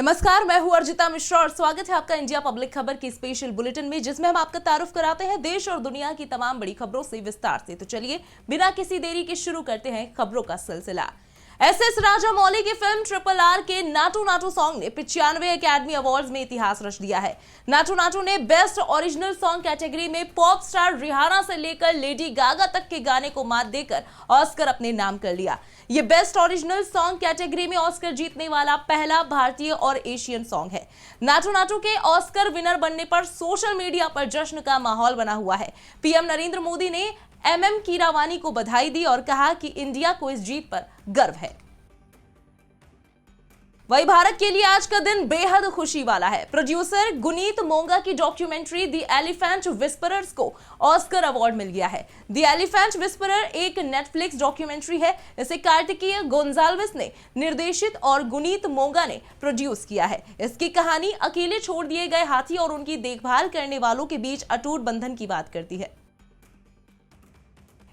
नमस्कार, मैं हूं अर्जिता मिश्रा और स्वागत है आपका इंडिया पब्लिक खबर की स्पेशल बुलेटिन में, जिसमें हम आपका तारुफ कराते हैं देश और दुनिया की तमाम बड़ी खबरों से विस्तार से। तो चलिए बिना किसी देरी के शुरू करते हैं खबरों का सिलसिला। एस राजामौली की फिल्म RRR के नाटू नाटू सॉन्ग ने 95 एकेडमी अवार्ड्स में इतिहास रच दिया है। नाटू नाटू ने बेस्ट ओरिजिनल सॉन्ग कैटेगरी में पॉप स्टार रिहाना से लेकर लेडी गागा तक के गाने को मात देकर ऑस्कर अपने नाम कर लिया। ये बेस्ट ओरिजिनल सॉन्ग कैटेगरी में ऑस्कर जीतने वाला पहला भारतीय और एशियन सॉन्ग है। नाटू नाटू के ऑस्कर विनर बनने पर सोशल मीडिया पर जश्न का माहौल बना हुआ है। पीएम नरेंद्र मोदी ने MM कीरावानी को बधाई दी और कहा कि इंडिया को इस जीत पर गर्व है। वही भारत के लिए आज का दिन बेहद खुशी वाला है। प्रोड्यूसर गुनीत मोंगा की डॉक्यूमेंट्री द एलिफेंट विस्परर्स को ऑस्कर अवार्ड मिल गया है। द एलिफेंट विस्परर एक नेटफ्लिक्स डॉक्यूमेंट्री है। इसे कार्तिकेय गोंजाल्विस ने निर्देशित और गुनीत मोंगा ने प्रोड्यूस किया है। इसकी कहानी अकेले छोड़ दिए गए हाथी और उनकी देखभाल करने वालों के बीच अटूट बंधन की बात करती है।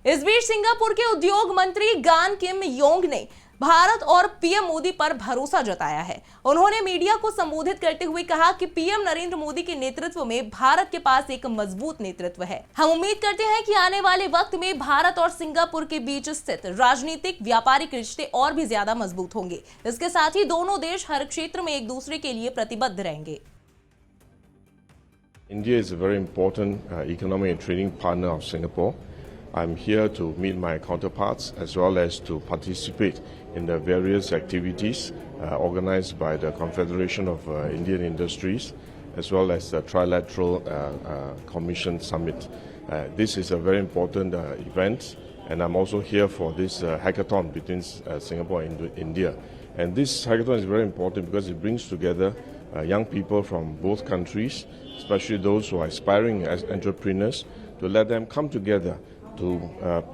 इस बीच सिंगापुर के उद्योग मंत्री गान किम योंग ने भारत और पीएम मोदी पर भरोसा जताया है। उन्होंने मीडिया को संबोधित करते हुए कहा कि पीएम नरेंद्र मोदी के नेतृत्व में भारत के पास एक मजबूत नेतृत्व है। हम उम्मीद करते हैं कि आने वाले वक्त में भारत और सिंगापुर के बीच स्थित राजनीतिक व्यापारिक रिश्ते और भी ज्यादा मजबूत होंगे। इसके साथ ही दोनों देश हर क्षेत्र में एक दूसरे के लिए प्रतिबद्ध रहेंगे। India is a very important economic and trading partner of Singapore. I'm here to meet my counterparts as well as to participate in the various activities organized by the Confederation of Indian Industries as well as the Trilateral Commission Summit. This is a very important event, and I'm also here for this hackathon between Singapore and India. And this hackathon is very important because it brings together young people from both countries, especially those who are aspiring as entrepreneurs, to let them come together to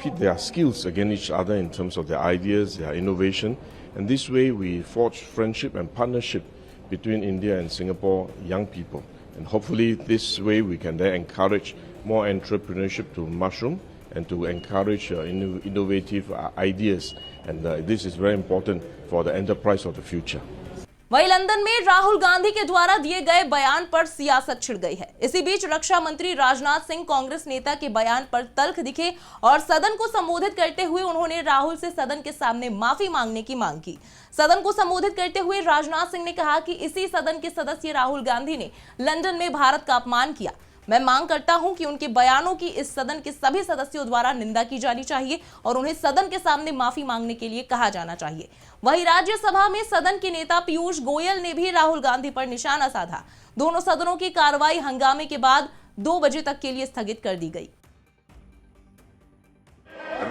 pit their skills against each other in terms of their ideas, their innovation. And this way we forge friendship and partnership between India and Singapore young people. And hopefully this way we can then encourage more entrepreneurship to mushroom and to encourage innovative ideas. And this is very important for the enterprise of the future. वहीं London में राहुल गांधी के द्वारा दिए गए बयान पर सियासत छिड़ गई है। इसी बीच रक्षा मंत्री राजनाथ सिंह कांग्रेस नेता के बयान पर तल्ख दिखे और सदन को संबोधित करते हुए उन्होंने राहुल से सदन के सामने माफी मांगने की मांग की। सदन को संबोधित करते हुए राजनाथ सिंह ने कहा कि इसी सदन के सदस्य राहुल गांधी ने लंदन में भारत का अपमान किया। मैं मांग करता हूं कि उनके बयानों की इस सदन के सभी सदस्यों द्वारा निंदा की जानी चाहिए और उन्हें सदन के सामने माफी मांगने के लिए कहा जाना चाहिए। वहीं राज्यसभा में सदन के नेता पीयूष गोयल ने भी राहुल गांधी पर निशाना साधा। दोनों सदनों की कार्रवाई हंगामे के बाद 2 बजे तक के लिए स्थगित कर दी गई।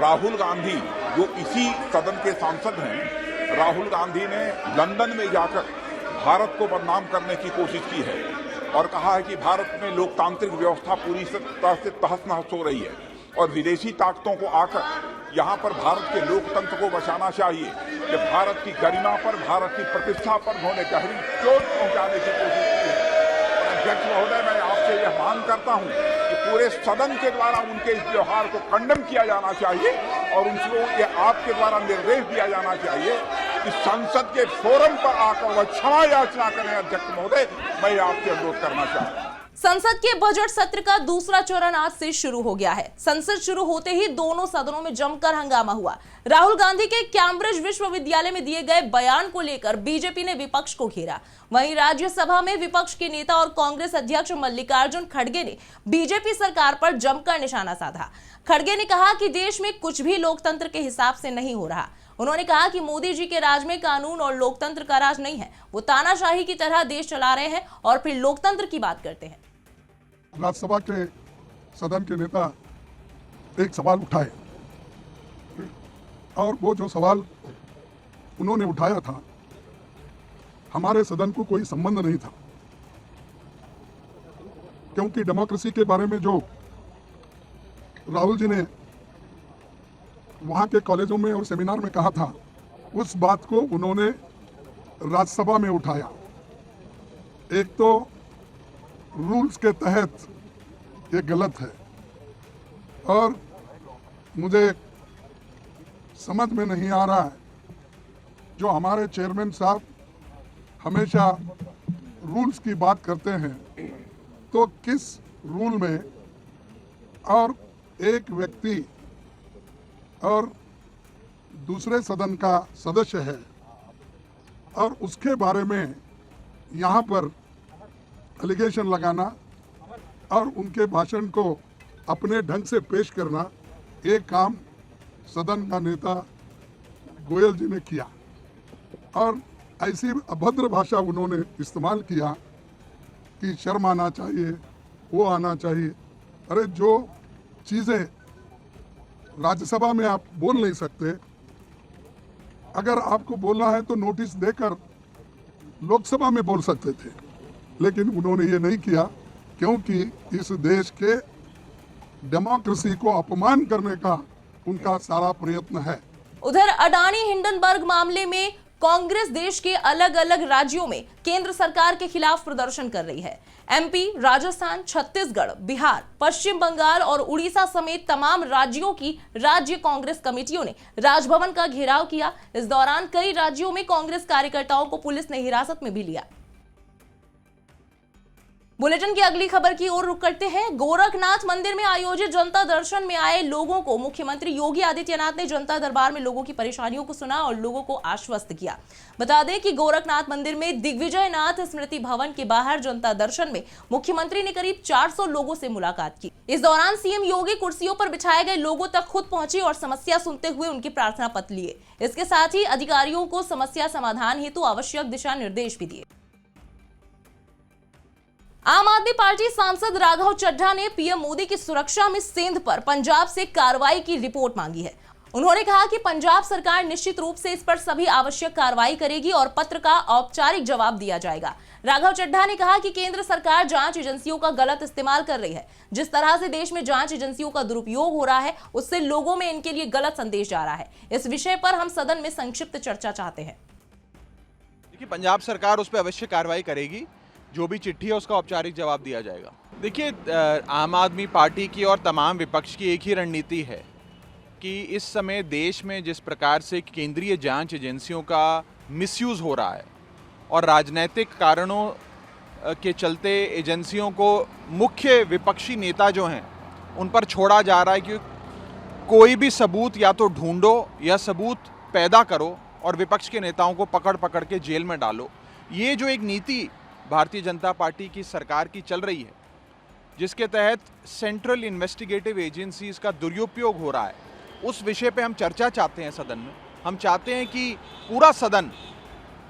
राहुल गांधी जो इसी सदन के सांसद हैं, राहुल गांधी ने लंदन में जाकर भारत को बदनाम करने की कोशिश की है और कहा है कि भारत में लोकतांत्रिक व्यवस्था पूरी तरह से तहस-नहस हो रही है और विदेशी ताकतों को आकर यहाँ पर भारत के लोकतंत्र को बचाना चाहिए। कि भारत की गरिमा पर, भारत की प्रतिष्ठा पर उन्होंने गहरी चोट पहुंचाने की कोशिश की है। अध्यक्ष महोदय, मैं आपसे यह मांग करता हूं कि पूरे सदन के द्वारा उनके इस व्यवहार को कंडम किया जाना चाहिए और उनको ये आपके द्वारा निर्देश दिया जाना चाहिए कि संसद के फोरम पर आकर वह क्षमा याचना करें। अध्यक्ष महोदय, मैं आपसे अनुरोध करना चाहता हूं। संसद के बजट सत्र का दूसरा चरण आज से शुरू हो गया है। संसद शुरू होते ही दोनों सदनों में जमकर हंगामा हुआ। राहुल गांधी के कैम्ब्रिज विश्वविद्यालय में दिए गए बयान को लेकर बीजेपी ने विपक्ष को घेरा। वहीं राज्यसभा में विपक्ष के नेता और कांग्रेस अध्यक्ष मल्लिकार्जुन खड़गे ने बीजेपी सरकार पर जमकर निशाना साधा। खड़गे ने कहा कि देश में कुछ भी लोकतंत्र के हिसाब से नहीं हो रहा। उन्होंने कहा कि मोदी जी के राज में कानून और लोकतंत्र का राज नहीं है, वो तानाशाही की तरह देश चला रहे हैं और फिर लोकतंत्र की बात करते हैं। राज्यसभा के सदन के नेता एक सवाल उठाए और वो जो सवाल उन्होंने उठाया था हमारे सदन को कोई संबंध नहीं था, क्योंकि डेमोक्रेसी के बारे में जो राहुल जी ने वहाँ के कॉलेजों में और सेमिनार में कहा था, उस बात को उन्होंने राज्यसभा में उठाया। एक तो रूल्स के तहत ये गलत है और मुझे समझ में नहीं आ रहा है जो हमारे चेयरमैन साहब हमेशा रूल्स की बात करते हैं, तो किस रूल में और एक व्यक्ति और दूसरे सदन का सदस्य है और उसके बारे में यहाँ पर एलिगेशन लगाना और उनके भाषण को अपने ढंग से पेश करना, ये काम सदन का नेता गोयल जी ने किया और ऐसी अभद्र भाषा उन्होंने इस्तेमाल किया कि शर्म आना चाहिए, वो आना चाहिए। अरे जो चीज़ें राज्यसभा में आप बोल नहीं सकते, अगर आपको बोलना है तो नोटिस देकर लोकसभा में बोल सकते थे, लेकिन उन्होंने ये नहीं किया क्योंकि इस देश के डेमोक्रेसी को अपमान करने का उनका सारा प्रयत्न है। उधर अडानी हिंडनबर्ग मामले में कांग्रेस देश के अलग अलग राज्यों में केंद्र सरकार के खिलाफ प्रदर्शन कर रही है। एमपी, राजस्थान, छत्तीसगढ़, बिहार, पश्चिम बंगाल और उड़ीसा समेत तमाम राज्यों की राज्य कांग्रेस कमेटियों ने राजभवन का घेराव किया। इस दौरान कई राज्यों में कांग्रेस कार्यकर्ताओं को पुलिस ने हिरासत में भी लिया। बुलेटिन की अगली खबर की ओर रुख करते हैं। गोरखनाथ मंदिर में आयोजित जनता दर्शन में आए लोगों को मुख्यमंत्री योगी आदित्यनाथ ने जनता दरबार में लोगों की परेशानियों को सुना और लोगों को आश्वस्त किया। बता दें कि गोरखनाथ मंदिर में दिग्विजय नाथ स्मृति भवन के बाहर जनता दर्शन में मुख्यमंत्री ने करीब 400 लोगों से मुलाकात की। इस दौरान सीएम योगी कुर्सियों पर बिछाए गए लोगों तक खुद पहुंचे और समस्या सुनते हुए उनकी प्रार्थना पत्र लिए। इसके साथ ही अधिकारियों को समस्या समाधान हेतु आवश्यक दिशा निर्देश भी दिए। आम आदमी पार्टी सांसद राघव चड्ढा ने पीएम मोदी की सुरक्षा में सेंध पर पंजाब से कार्रवाई की रिपोर्ट मांगी है। उन्होंने कहा कि पंजाब सरकार निश्चित रूप से इस पर सभी आवश्यक कार्रवाई करेगी और पत्र का औपचारिक जवाब दिया जाएगा। राघव चड्ढा ने कहा कि केंद्र सरकार जांच एजेंसियों का गलत इस्तेमाल कर रही है। जिस तरह से देश में जांच एजेंसियों का दुरुपयोग हो रहा है, उससे लोगों में इनके लिए गलत संदेश जा रहा है। इस विषय पर हम सदन में संक्षिप्त चर्चा चाहते हैं। देखिए, पंजाब सरकार उस पर अवश्य कार्रवाई करेगी। जो भी चिट्ठी है उसका औपचारिक जवाब दिया जाएगा। देखिए, आम आदमी पार्टी की और तमाम विपक्ष की एक ही रणनीति है कि इस समय देश में जिस प्रकार से केंद्रीय जांच एजेंसियों का मिसयूज़ हो रहा है और राजनीतिक कारणों के चलते एजेंसियों को मुख्य विपक्षी नेता जो हैं उन पर छोड़ा जा रहा है कि कोई भी सबूत या तो ढूंढो या सबूत पैदा करो और विपक्ष के नेताओं को पकड़ पकड़ के जेल में डालो। ये जो एक नीति भारतीय जनता पार्टी की सरकार की चल रही है, जिसके तहत सेंट्रल इन्वेस्टिगेटिव एजेंसीज का दुरुपयोग हो रहा है, उस विषय पे हम चर्चा चाहते हैं सदन में। हम चाहते हैं कि पूरा सदन,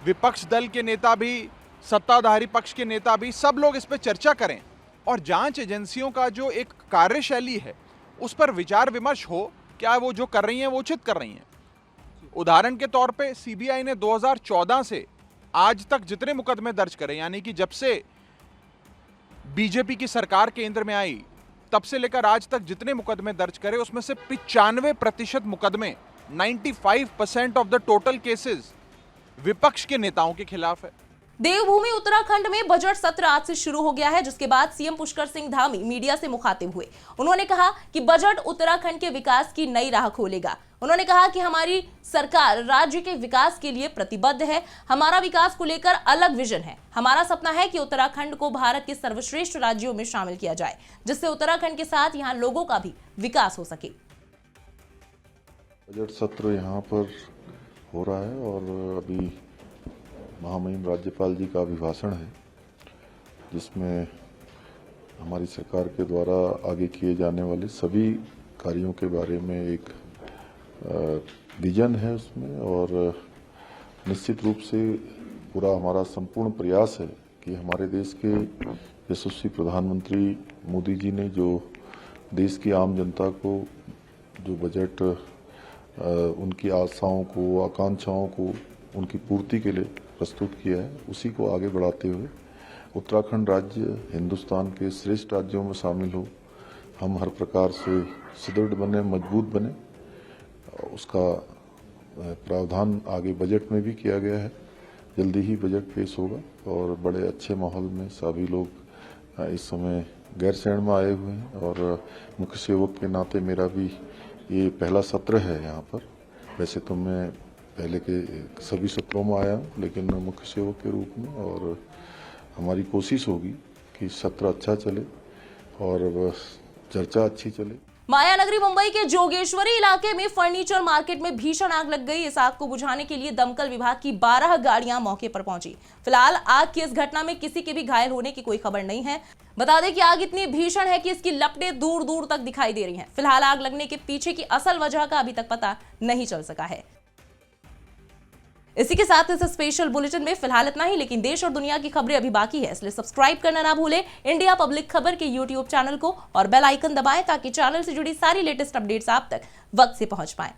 विपक्ष दल के नेता भी, सत्ताधारी पक्ष के नेता भी, सब लोग इस पे चर्चा करें और जांच एजेंसियों का जो एक कार्यशैली है उस पर विचार विमर्श हो। क्या वो जो कर रही हैं वो उचित कर रही हैं? उदाहरण के तौर पे सीबीआई ने 2014 से आज तक जितने मुकदमे दर्ज करे, यानी कि जब से बीजेपी की सरकार केंद्र में आई तब से लेकर आज तक जितने मुकदमे दर्ज करे, उसमें से 95% मुकदमे, 95% ऑफ द टोटल केसेस विपक्ष के नेताओं के खिलाफ है। देवभूमि उत्तराखंड में बजट सत्र आज से शुरू हो गया है, जिसके बाद सीएम पुष्कर सिंह धामी मीडिया से मुखातिब हुए। उन्होंने कहा कि बजट उत्तराखंड के विकास की नई राह खोलेगा। उन्होंने कहा कि हमारी सरकार राज्य के विकास के लिए प्रतिबद्ध है। हमारा विकास को लेकर अलग विजन है। हमारा सपना है कि उत्तराखंड को भारत के सर्वश्रेष्ठ राज्यों में शामिल किया जाए, जिससे उत्तराखंड के साथ यहाँ लोगों का भी विकास हो सके। बजट सत्र यहाँ पर हो रहा है और अभी महामहिम राज्यपाल जी का अभिभाषण है, जिसमें हमारी सरकार के द्वारा आगे किए जाने वाले सभी कार्यों के बारे में एक विजन है उसमें। और निश्चित रूप से पूरा हमारा संपूर्ण प्रयास है कि हमारे देश के यशस्वी प्रधानमंत्री मोदी जी ने जो देश की आम जनता को जो बजट उनकी आशाओं को, आकांक्षाओं को, उनकी पूर्ति के लिए प्रस्तुत किया है, उसी को आगे बढ़ाते हुए उत्तराखंड राज्य हिंदुस्तान के श्रेष्ठ राज्यों में शामिल हो, हम हर प्रकार से सुदृढ़ बने, मजबूत बने, उसका प्रावधान आगे बजट में भी किया गया है। जल्दी ही बजट पेश होगा और बड़े अच्छे माहौल में सभी लोग इस समय गैरसैंण में आए हुए हैं और मुख्य सेवक के नाते मेरा भी ये पहला सत्र है यहाँ पर। वैसे तो मैं पहले के सभी सत्रों में आया हूँ, लेकिन मुख्य सेवक के रूप में, और हमारी कोशिश होगी कि सत्र अच्छा चले और चर्चा अच्छी चले। मायानगरी मुंबई के जोगेश्वरी इलाके में फर्नीचर मार्केट में भीषण आग लग गई। इस आग को बुझाने के लिए दमकल विभाग की 12 गाड़ियां मौके पर पहुंची। फिलहाल आग की इस घटना में किसी के भी घायल होने की कोई खबर नहीं है। बता दें कि आग इतनी भीषण है कि इसकी लपटें दूर दूर तक दिखाई दे रही हैं। फिलहाल आग लगने के पीछे की असल वजह का अभी तक पता नहीं चल सका है। इसी के साथ इस स्पेशल बुलेटिन में फिलहाल इतना ही, लेकिन देश और दुनिया की खबरें अभी बाकी है, इसलिए सब्सक्राइब करना ना भूलें इंडिया पब्लिक खबर के YouTube चैनल को और बेल आइकन दबाएं ताकि चैनल से जुड़ी सारी लेटेस्ट अपडेट्स आप तक वक्त से पहुंच पाएं।